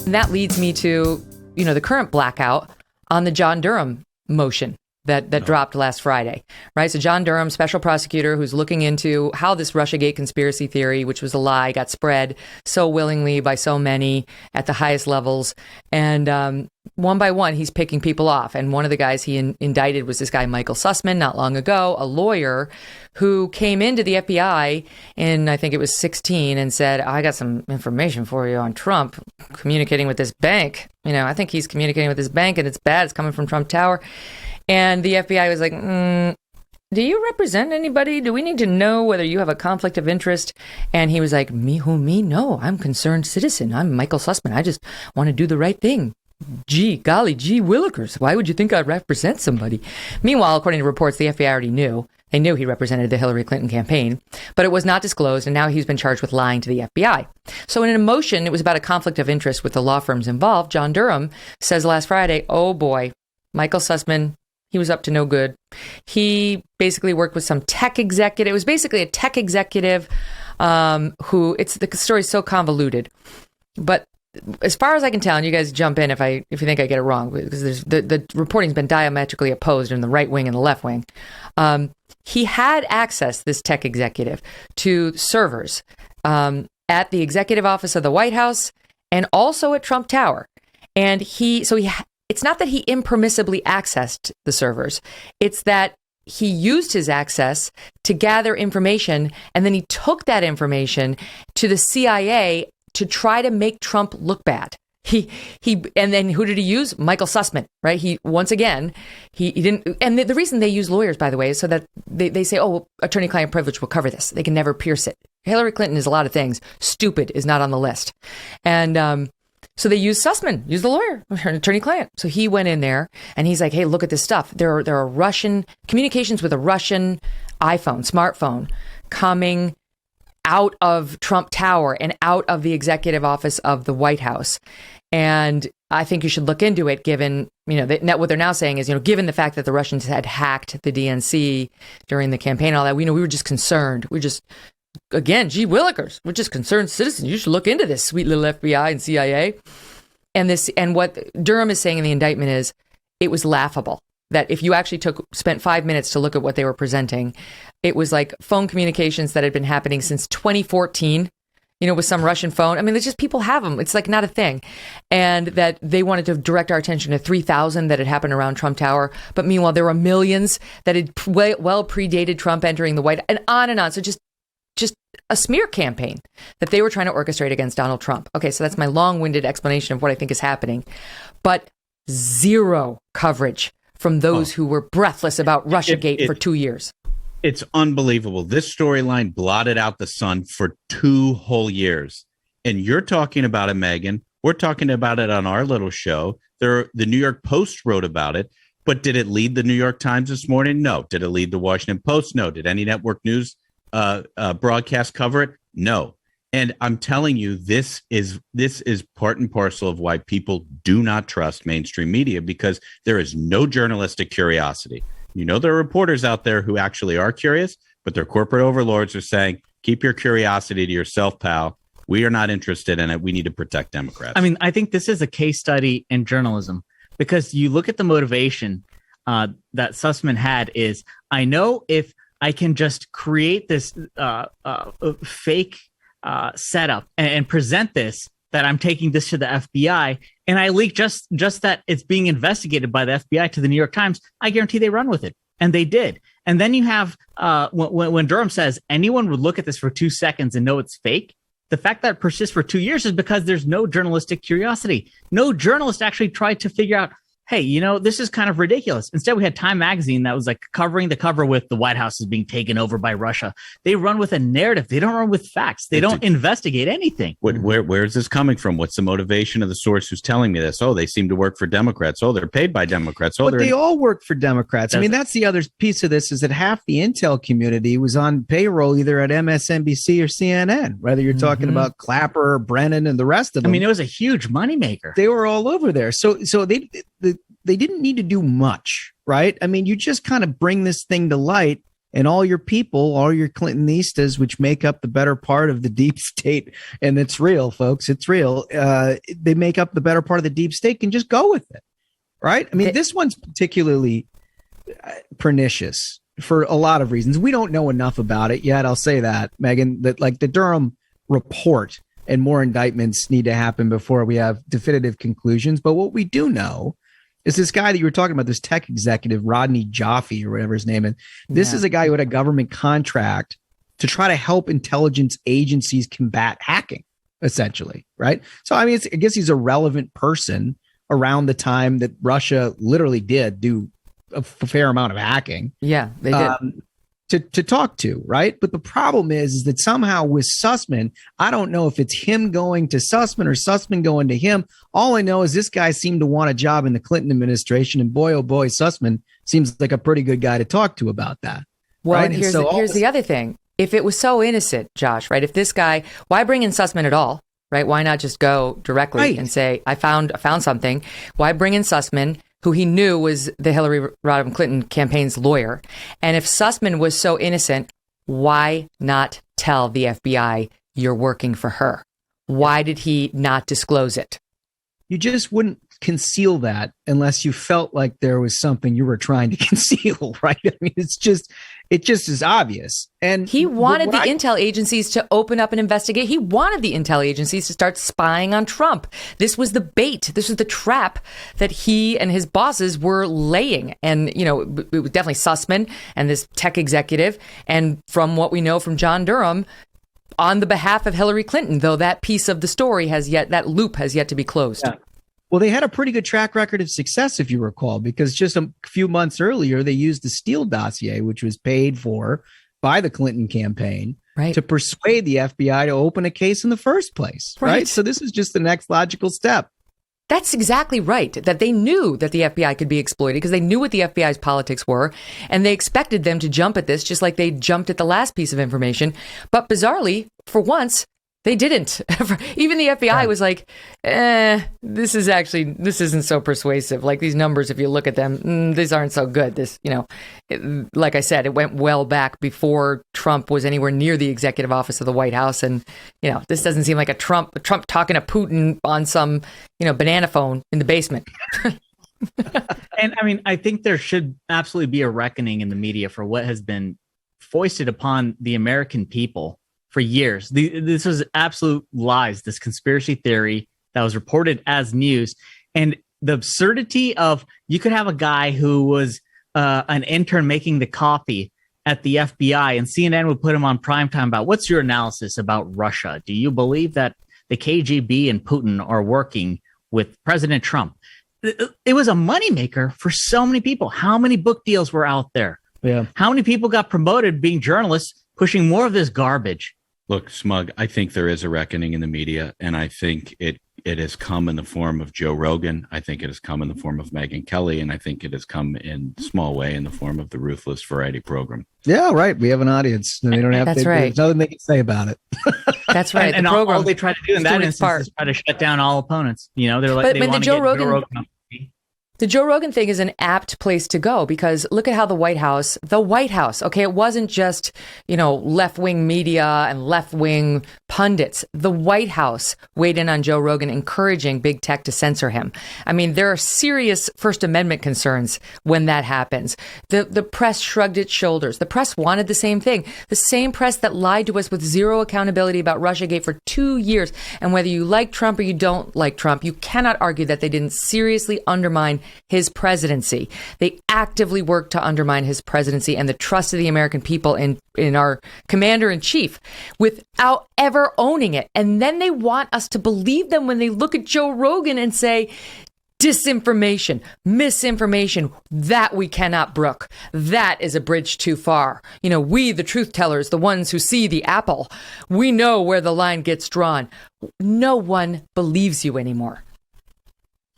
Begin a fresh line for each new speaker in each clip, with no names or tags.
And that leads me to, the current blackout on the John Durham motion that dropped last Friday, right? So John Durham, special prosecutor who's looking into how this Russiagate conspiracy theory, which was a lie, got spread so willingly by so many at the highest levels. And one by one, he's picking people off. And one of the guys he indicted was this guy, Michael Sussman, not long ago, a lawyer who came into the FBI in, I think it was 16, and said, I got some information for you on Trump communicating with this bank. I think he's communicating with this bank and it's bad. It's coming from Trump Tower. And the FBI was like, do you represent anybody? Do we need to know whether you have a conflict of interest? And he was like, me? No, I'm a concerned citizen. I'm Michael Sussman. I just want to do the right thing. Gee willikers. Why would you think I'd represent somebody? Meanwhile, according to reports, the FBI already knew. They knew he represented the Hillary Clinton campaign, but it was not disclosed, and now he's been charged with lying to the FBI. So in a motion, it was about a conflict of interest with the law firms involved. John Durham says last Friday, oh boy, Michael Sussman, he was up to no good. He basically worked with some tech executive. It was basically a tech executive the story's so convoluted. But as far as I can tell, and you guys jump in if you think I get it wrong, because the reporting's been diametrically opposed in the right wing and the left wing. He had access, this tech executive, to servers at the executive office of the White House and also at Trump Tower. And it's not that he impermissibly accessed the servers. It's that he used his access to gather information, and then he took that information to the CIA to try to make Trump look bad. And then who did he use? Michael Sussman, right? He didn't. And the reason they use lawyers, by the way, is so that they say, attorney-client privilege will cover this. They can never pierce it. Hillary Clinton is a lot of things. Stupid is not on the list. And so they use Sussman, use the lawyer, attorney-client. So he went in there and he's like, hey, look at this stuff. There are Russian communications with a Russian smartphone coming out of Trump Tower and out of the executive office of the White House. And I think you should look into it, given, what they're now saying is, given the fact that the Russians had hacked the DNC during the campaign and all that, we were just concerned. Again, gee willikers, we're just concerned citizens. You should look into this, sweet little FBI and CIA. And what Durham is saying in the indictment is, it was laughable that if you actually spent 5 minutes to look at what they were presenting, it was like phone communications that had been happening since 2014, with some Russian phone. I mean, it's just people have them. It's like not a thing. And that they wanted to direct our attention to 3,000 that had happened around Trump Tower. But meanwhile, there were millions that had well predated Trump entering the White House, and on and on. So just a smear campaign that they were trying to orchestrate against Donald Trump. Okay, so that's my long-winded explanation of what I think is happening. But zero coverage from those who were breathless about Russiagate for 2 years.
It's unbelievable. This storyline blotted out the sun for 2 whole years. And you're talking about it, Megyn. We're talking about it on our little show. The New York Post wrote about it. But did it lead the New York Times this morning? No. Did it lead the Washington Post? No. Did any network news broadcast cover it? No. And I'm telling you, this is part and parcel of why people do not trust mainstream media, because there is no journalistic curiosity. There are reporters out there who actually are curious, but their corporate overlords are saying, keep your curiosity to yourself, pal. We are not interested in it. We need to protect Democrats.
I mean, I think this is a case study in journalism, because you look at the motivation that Sussman had is, I know if I can just create this fake setup and present this, that I'm taking this to the FBI, and I leak just that it's being investigated by the FBI to the New York Times, I guarantee they run with it. And they did. And then you have when Durham says anyone would look at this for 2 seconds and know it's fake, the fact that it persists for 2 years is because there's no journalistic curiosity. No journalist actually tried to figure out, hey, this is kind of ridiculous. Instead, we had Time Magazine that was like covering the cover with the White House is being taken over by Russia. They run with a narrative. They don't run with facts. They don't investigate anything.
Where is this coming from? What's the motivation of the source who's telling me this? Oh, they seem to work for Democrats. Oh, they're paid by Democrats. Oh,
but they all work for Democrats. I mean, that's the other piece of this, is that half the intel community was on payroll either at MSNBC or CNN, whether you're talking about Clapper or Brennan and the rest of them.
I mean, it was a huge moneymaker.
They were all over there. So they didn't need to do much, right? I mean, you just kind of bring this thing to light and all your people, all your Clintonistas, which make up the better part of the deep state, and it's real, folks, it's real. They make up the better part of the deep state, can just go with it, right? I mean, this one's particularly pernicious for a lot of reasons. We don't know enough about it yet. I'll say that, Megyn, that like the Durham report and more indictments need to happen before we have definitive conclusions. But what we do know is this guy that you were talking about, this tech executive, Rodney Jaffe or whatever his name is. This is a guy who had a government contract to try to help intelligence agencies combat hacking, essentially, right? So, I mean, I guess he's a relevant person around the time that Russia literally did do a fair amount of hacking.
Yeah, they did.
To talk to, right? But the problem is that somehow with Sussman, I don't know if it's him going to Sussman or Sussman going to him. All I know is this guy seemed to want a job in the Clinton administration, and boy, oh boy, Sussman seems like a pretty good guy to talk to about that.
Well,
right?
and here's the other thing. If it was so innocent, Josh, right? If this guy, why bring in Sussman at all, right? Why not just go directly and say, I found something. Why bring in Sussman, who he knew was the Hillary Rodham Clinton campaign's lawyer? And if Sussman was so innocent, why not tell the FBI you're working for her? Why did he not disclose it?
You just wouldn't conceal that unless you felt like there was something you were trying to conceal, right? I mean, it just is obvious. And
he wanted the intel agencies to open up an investigation. He wanted the intel agencies to start spying on Trump. This was the bait. This was the trap that he and his bosses were laying. And, you know, it was definitely Sussman and this tech executive. And from what we know from John Durham, on the behalf of Hillary Clinton, though that piece of the story that loop has yet to be closed.
Yeah. Well, they had a pretty good track record of success, if you recall, because just a few months earlier, they used the Steele dossier, which was paid for by the Clinton campaign, to persuade the FBI to open a case in the first place. Right. So this is just the next logical step.
That's exactly right, that they knew that the FBI could be exploited because they knew what the FBI's politics were, and they expected them to jump at this just like they jumped at the last piece of information. But bizarrely, for once, they didn't. Even the FBI was like, this isn't so persuasive. Like these numbers, if you look at them, these aren't so good. This, like I said, it went well back before Trump was anywhere near the executive office of the White House. And, this doesn't seem like a Trump talking to Putin on some, banana phone in the basement.
And I mean, I think there should absolutely be a reckoning in the media for what has been foisted upon the American people for years. This was absolute lies, this conspiracy theory that was reported as news. And the absurdity of you could have a guy who was an intern making the coffee at the FBI, and CNN would put him on primetime about, what's your analysis about Russia? Do you believe that the KGB and Putin are working with President Trump? It was a moneymaker for so many people. How many book deals were out there?
Yeah.
How many people got promoted being journalists pushing more of this garbage?
Look, Smug, I think there is a reckoning in the media, and I think it has come in the form of Joe Rogan. I think it has come in the form of Megyn Kelly, and I think it has come in small way in the form of the Ruthless variety program.
Yeah, right. We have an audience. And they don't have
That's
to,
right.
There's nothing they can say about it.
That's right.
And
program,
all they try to do in that instance is try to shut down all opponents. They're like, they want to get Joe Rogan.
The Joe Rogan thing is an apt place to go because look at how the White House, okay, it wasn't just, left-wing media and left-wing pundits. The White House weighed in on Joe Rogan, encouraging big tech to censor him. I mean, there are serious First Amendment concerns when that happens. The press shrugged its shoulders. The press wanted the same thing. The same press that lied to us with zero accountability about Russiagate for 2 years. And whether you like Trump or you don't like Trump, you cannot argue that they didn't seriously undermine his presidency. They actively worked to undermine his presidency and the trust of the American people in our commander in chief without ever owning it. And then they want us to believe them when they look at Joe Rogan and say, disinformation, misinformation, that we cannot brook. That is a bridge too far. We, the truth tellers, the ones who see the apple, we know where the line gets drawn. No one believes you anymore.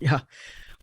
Yeah.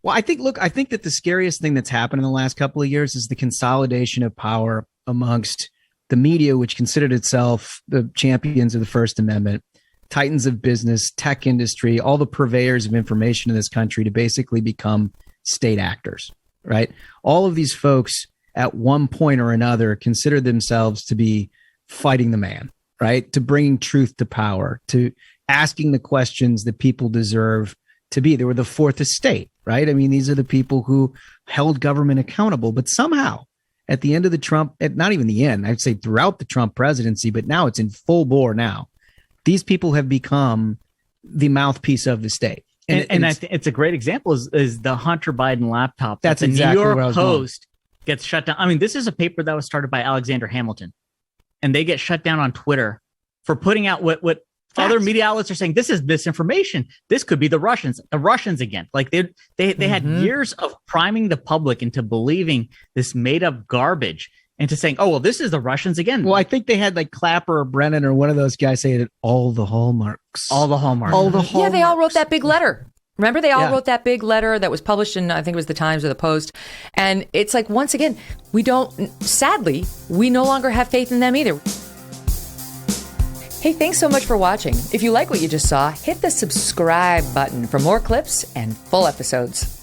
Well, I think that the scariest thing that's happened in the last couple of years is the consolidation of power amongst the media, which considered itself the champions of the First Amendment, titans of business, tech industry, all the purveyors of information in this country to basically become state actors, right? All of these folks at one point or another considered themselves to be fighting the man, right? To bringing truth to power, to asking the questions that people deserve to be. They were the fourth estate, right? I mean, these are the people who held government accountable, but somehow at the end of the Trump, not even the end, I'd say throughout the Trump presidency, but now it's in full bore now. These people have become the mouthpiece of the state.
And it's a great example is the Hunter Biden laptop.
That's
the
exactly
New York
where I was
Post gets shut down. I mean, this is a paper that was started by Alexander Hamilton, and they get shut down on Twitter for putting out what other media outlets are saying. This is misinformation. This could be the Russians again. Like they had years of priming the public into believing this made up garbage, into saying, oh, well, this is the Russians again.
Well, I think they had like Clapper or Brennan or one of those guys say it, all the hallmarks.
All the hallmarks.
All the hallmarks.
Yeah, they all wrote that big letter. Remember, they all wrote that big letter that was published in, I think it was the Times or the Post. And it's like, once again, sadly, we no longer have faith in them either. Hey, thanks so much for watching. If you like what you just saw, hit the subscribe button for more clips and full episodes.